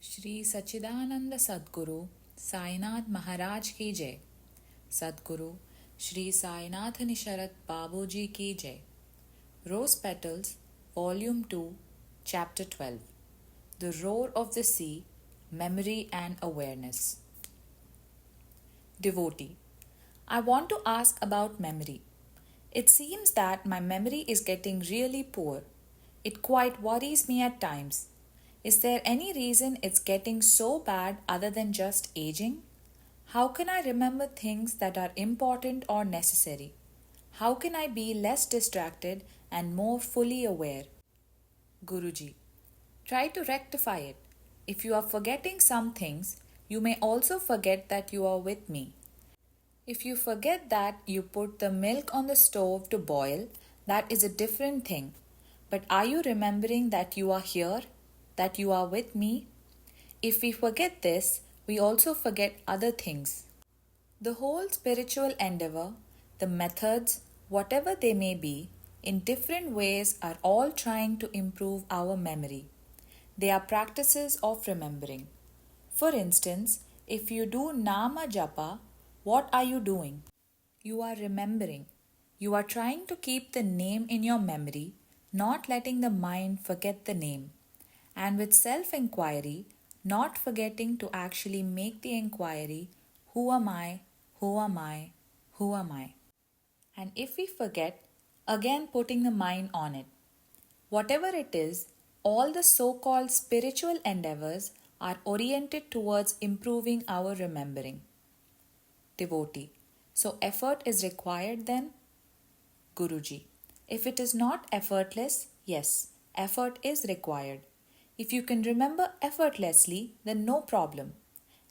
श्री सच्चिदानंद सद्गुरु साईनाथ महाराज की जय। सद्गुरु श्री साईनाथ निशरत बाबूजी की जय। Rose Petals, Volume 2, Chapter 12, The Roar of the Sea, Memory and Awareness. Devotee, I want to ask about memory. It seems that my memory is getting really poor. It quite worries me at times. Is there any reason it's getting so bad other than just aging? How can I remember things that are important or necessary? How can I be less distracted and more fully aware? Guruji, try to rectify it. If you are forgetting some things, you may also forget that you are with me. If you forget that you put the milk on the stove to boil, that is a different thing. But are you remembering that you are here? That you are with me? If we forget this, we also forget other things. The whole spiritual endeavor, the methods, whatever they may be, in different ways are all trying to improve our memory. They are practices of remembering. For instance, if you do Nama Japa, what are you doing? You are remembering. You are trying to keep the name in your memory, not letting the mind forget the name. And with self inquiry, not forgetting to actually make the inquiry, who am I? Who am I? Who am I? And if we forget, again putting the mind on it. Whatever it is, all the so called spiritual endeavors are oriented towards improving our remembering. Devotee. So effort is required then? Guruji. If it is not effortless, yes, effort is required. If you can remember effortlessly, then no problem.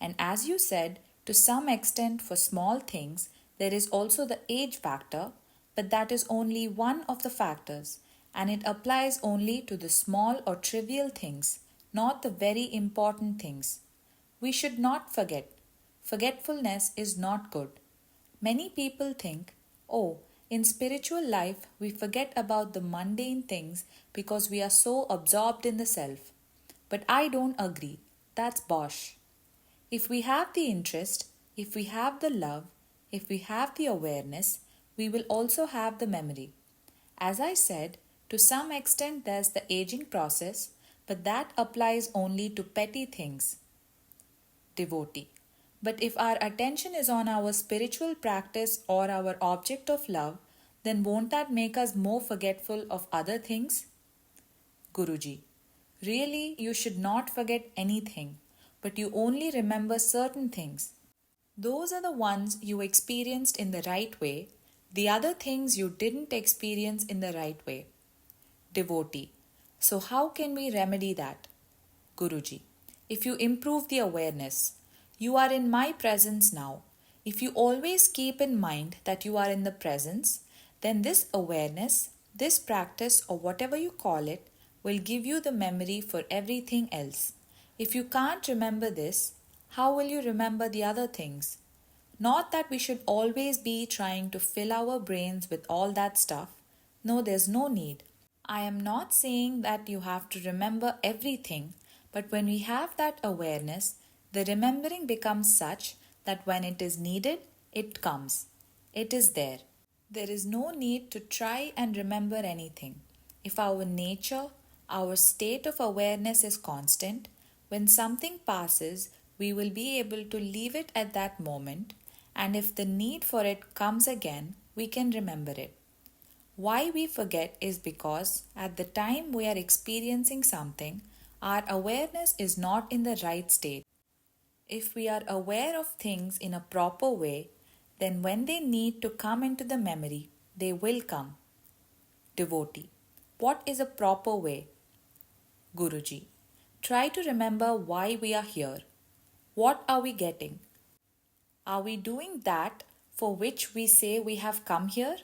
And as you said, to some extent for small things, there is also the age factor, but that is only one of the factors, and it applies only to the small or trivial things, not the very important things. We should not forget. Forgetfulness is not good. Many people think, oh, in spiritual life we forget about the mundane things because we are so absorbed in the self. But I don't agree. That's bosh. If we have the interest, if we have the love, if we have the awareness, we will also have the memory. As I said, to some extent there's the aging process, but that applies only to petty things. Devotee. But if our attention is on our spiritual practice or our object of love, then won't that make us more forgetful of other things? Guruji. Really, you should not forget anything, but you only remember certain things. Those are the ones you experienced in the right way, the other things you didn't experience in the right way. Devotee. So, how can we remedy that? Guruji. If you improve the awareness, you are in my presence now. If you always keep in mind that you are in the presence, then this awareness, this practice, or whatever you call it, will give you the memory for everything else. If you can't remember this, how will you remember the other things? Not that we should always be trying to fill our brains with all that stuff. No, there's no need. I am not saying that you have to remember everything, but when we have that awareness, the remembering becomes such that when it is needed, it comes. It is there. There is no need to try and remember anything. If our nature, our state of awareness is constant, when something passes, we will be able to leave it at that moment, and if the need for it comes again, we can remember it. Why we forget is because at the time we are experiencing something, our awareness is not in the right state. If we are aware of things in a proper way, then when they need to come into the memory, they will come. Devotee. What is a proper way? Guruji. Try to remember why we are here. What are we getting? Are we doing that for which we say we have come here?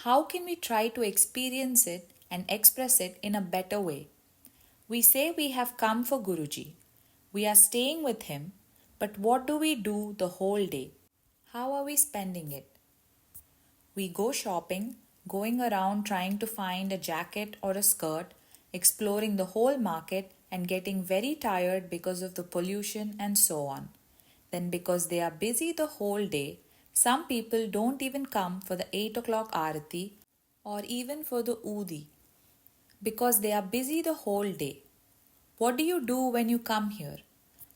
How can we try to experience it and express it in a better way? We say we have come for Guruji. We are staying with him, but what do we do the whole day? How are we spending it? We go shopping, going around trying to find a jacket or a skirt, exploring the whole market and getting very tired because of the pollution and so on. Then, because they are busy the whole day, some people don't even come for the 8 o'clock arati or even for the udi because they are busy the whole day. What do you do when you come here?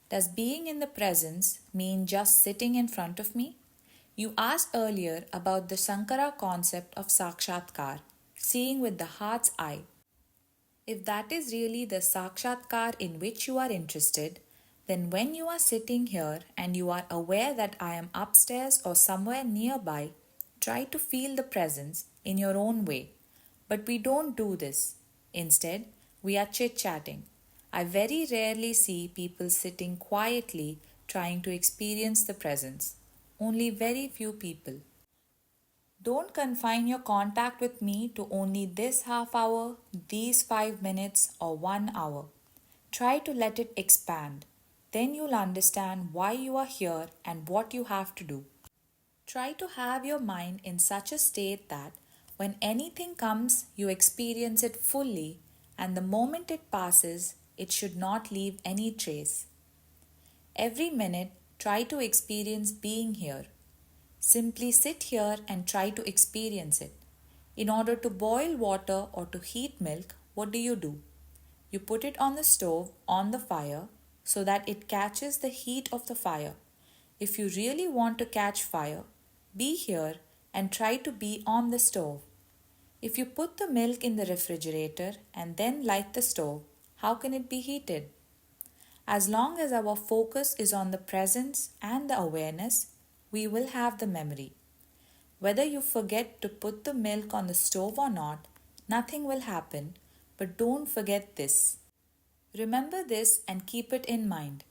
Does being in the presence mean just sitting in front of me? You asked earlier about the Sankara concept of Sakshatkar, seeing with the heart's eye. If that is really the Sakshatkar in which you are interested, then when you are sitting here and you are aware that I am upstairs or somewhere nearby, try to feel the presence in your own way. But we don't do this. Instead, we are chit chatting. I very rarely see people sitting quietly trying to experience the presence. Only very few people. Don't confine your contact with me to only this half hour, these 5 minutes, or 1 hour. Try to let it expand. Then you'll understand why you are here and what you have to do. Try to have your mind in such a state that when anything comes, you experience it fully, and the moment it passes, it should not leave any trace. Every minute, try to experience being here. Simply sit here and try to experience it. In order to boil water or to heat milk, what do? You put it on the stove on the fire so that it catches the heat of the fire. If you really want to catch fire, be here and try to be on the stove. If you put the milk in the refrigerator and then light the stove, how can it be heated? As long as our focus is on the presence and the awareness, we will have the memory. Whether you forget to put the milk on the stove or not, nothing will happen, but don't forget this. Remember this and keep it in mind.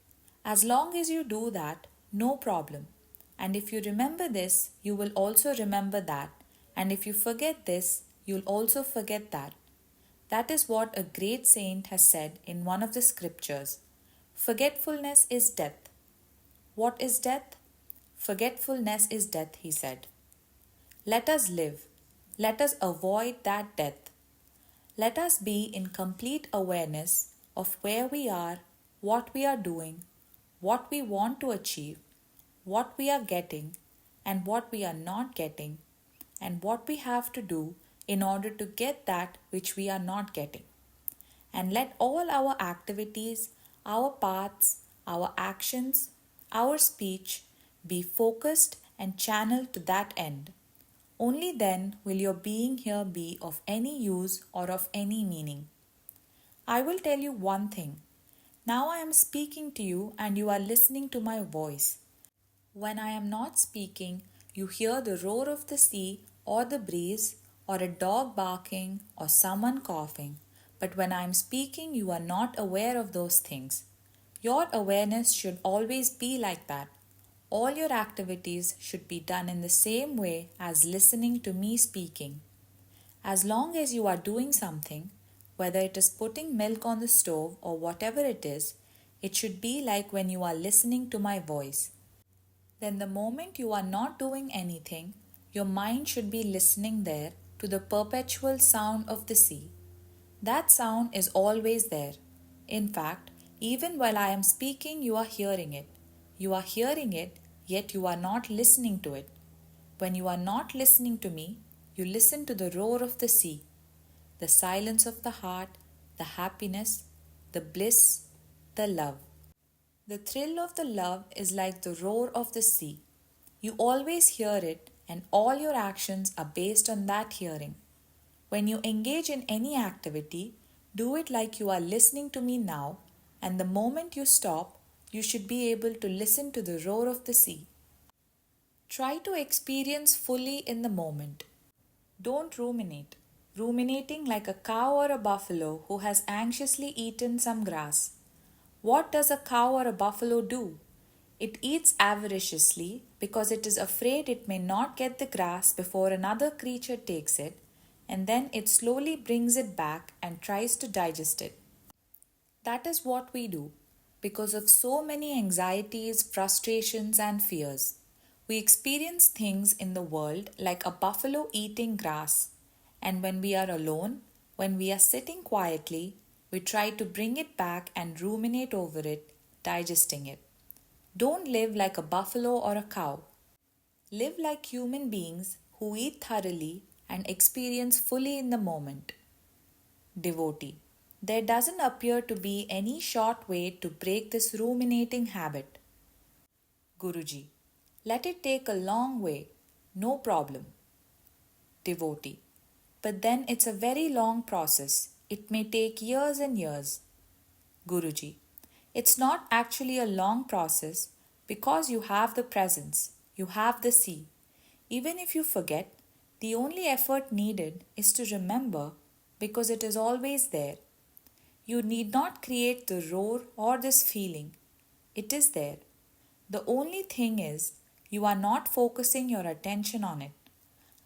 As long as you do that, no problem. And if you remember this, you will also remember that. And if you forget this, you'll also forget that. That is what a great saint has said in one of the scriptures. Forgetfulness is death. What is death? Forgetfulness is death, he said. Let us live. Let us avoid that death. Let us be in complete awareness of where we are, what we are doing, what we want to achieve, what we are getting, and what we are not getting, and what we have to do in order to get that which we are not getting. And let all our activities, our paths, our actions, our speech be focused and channeled to that end. Only then will your being here be of any use or of any meaning. I will tell you one thing. Now I am speaking to you and you are listening to my voice. When I am not speaking, you hear the roar of the sea or the breeze or a dog barking or someone coughing. But when I am speaking, you are not aware of those things. Your awareness should always be like that. All your activities should be done in the same way as listening to me speaking. As long as you are doing something, whether it is putting milk on the stove or whatever it should be like when you are listening to my voice. Then, the moment you are not doing anything, your mind should be listening there to the perpetual sound of the sea. That sound is always there. In fact, even while I am speaking, you are hearing it. You are hearing it, yet you are not listening to it. When you are not listening to me, you listen to the roar of the sea, the silence of the heart, the happiness, the bliss, the love. The thrill of the love is like the roar of the sea. You always hear it, and all your actions are based on that hearing. When you engage in any activity, do it like you are listening to me now, and the moment you stop, you should be able to listen to the roar of the sea. Try to experience fully in the moment. Don't ruminate. Ruminating like a cow or a buffalo who has anxiously eaten some grass. What does a cow or a buffalo do? It eats avariciously because it is afraid it may not get the grass before another creature takes it, and then it slowly brings it back and tries to digest it. That is what we do because of so many anxieties, frustrations, and fears. We experience things in the world like a buffalo eating grass, and when we are alone, when we are sitting quietly, We try to bring it back and ruminate over it, digesting it. Don't live like a buffalo or a cow. Live like human beings who eat thoroughly and experience fully in the moment. Devotee. There doesn't appear to be any short way to break this ruminating habit. Guruji. Let it take a long way. No problem. Devotee. But then it's a very long process. It may take years and years. Guruji. It's not actually a long process because you have the presence, you have the sea. Even if you forget, the only effort needed is to remember because it is always there. You need not create the roar or this feeling. It is there. The only thing is, you are not focusing your attention on it.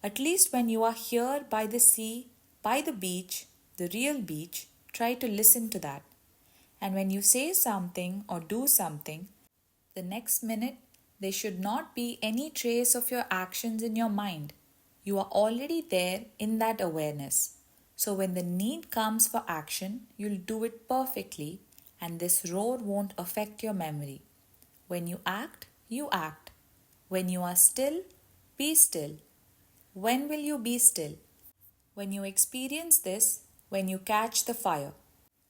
At least when you are here by the sea, by the beach, the real beach, try to listen to that. And when you say something or do something, the next minute there should not be any trace of your actions in your mind. You are already there in that awareness. So when the need comes for action, you'll do it perfectly and this roar won't affect your memory. When you act, you act. When you are still, be still. When will you be still? When you experience this, when you catch the fire.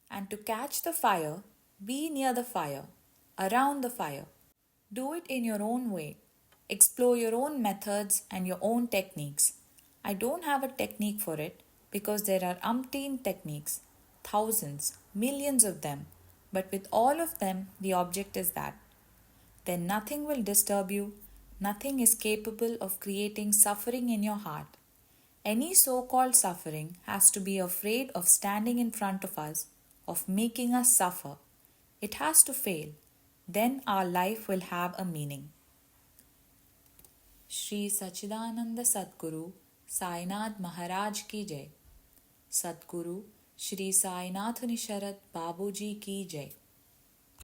And to catch the fire, be near the fire, around the fire. Do it in your own way. Explore your own methods and your own techniques. I don't have a technique for it because there are umpteen techniques, thousands, millions of them. But with all of them, the object is that. Then nothing will disturb you, nothing is capable of creating suffering in your heart. Any so called suffering has to be afraid of standing in front of us, of making us suffer. It has to fail. Then our life will have a meaning. Shri Sachidananda Sadguru Sainath Maharaj Ki Jai. Sadguru Shri Sainath Nisharat Babuji Ki Jai.